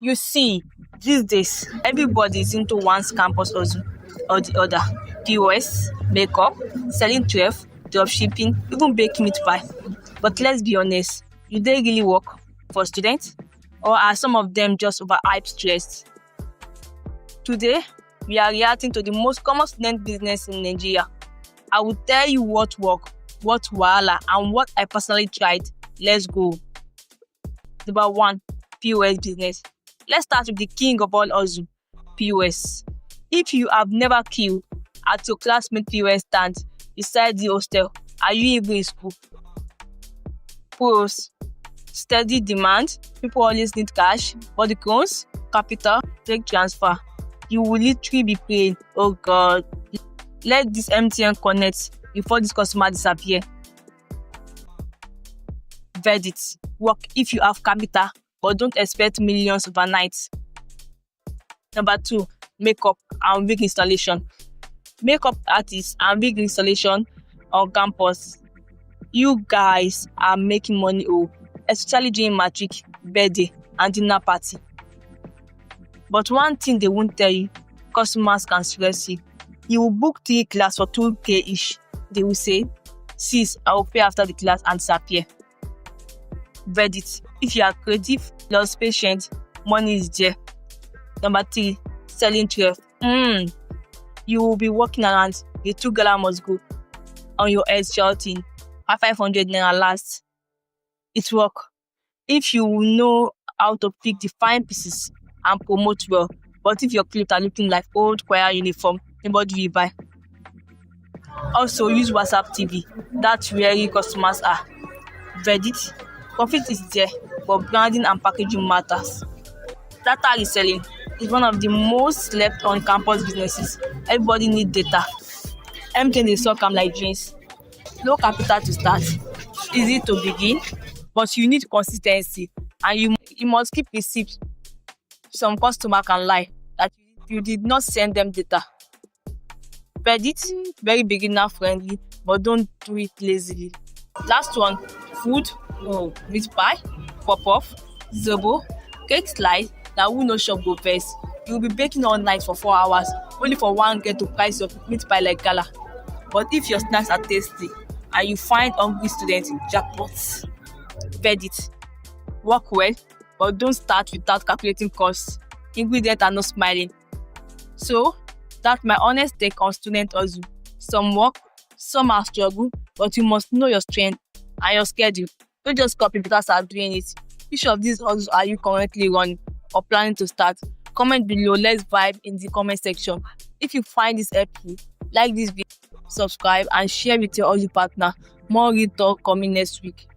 You see, these days, everybody is into one's campus or the other. POS, makeup, selling 12, dropshipping, even baking meat pie. But let's be honest, do they really work for students? Or are some of them just overhyped stressed? Today, we are reacting to the most common student business in Nigeria. I will tell you what work, what wahala, and what I personally tried. Let's go. Number 1, POS business. Let's start with the king of all hustle, POS. If you have never queued at your classmate POS stand beside the hostel, are you even in school? Pros: steady demand, people always need cash, but the cons, capital, take transfer. You will literally be paying, oh God. Let this MTN connect before this customer disappear. Verdict: work if you have capital, but don't expect millions overnight. Number 2, makeup and wig installation. Makeup artists and wig installation on campus. You guys are making money, especially during matric, birthday, and dinner party. But one thing they won't tell you, customers can stress you. You will book 3 classes for 2K each. They will say, sis, I will pay after the class and disappear. Verdict: if you are creative, plus patient, money is there. Number 3, selling 12. You will be walking around, the 2 gala must go on your head shouting, 500 naira last. It work if you know how to pick the fine pieces and promote well. But if your clothes are looking like old choir uniform, nobody will buy. Also, use WhatsApp TV. That's where your customers are. Verdict: profit is there, but branding and packaging matters. Data reselling is one of the most slept on campus businesses. Everybody needs data. MTN dey suck am like jeans. Low capital to start, easy to begin, but you need consistency and you must keep receipts. Some customer can lie that you did not send them data. Verdict: very beginner friendly, but don't do it lazily. Last one, food, meat pie, pop-off, zobo, cake slice, na who no shop go first. You will be baking all night for 4 hours, only for one girl to price your meat pie like gala. But if your snacks are tasty and you find hungry students, jackpot. Verdict: work well, but don't start without calculating costs. Ingredients are not smiling. So, that's my honest take on student hustle. Some work, some are struggle, but you must know your strength and your schedule. Don't just copy because I'm doing it. Which of these hustles are you currently running or planning to start? Comment below. Let's vibe in the comment section. If you find this helpful, like this video, subscribe, and share with your hustle partner. More real talk coming next week.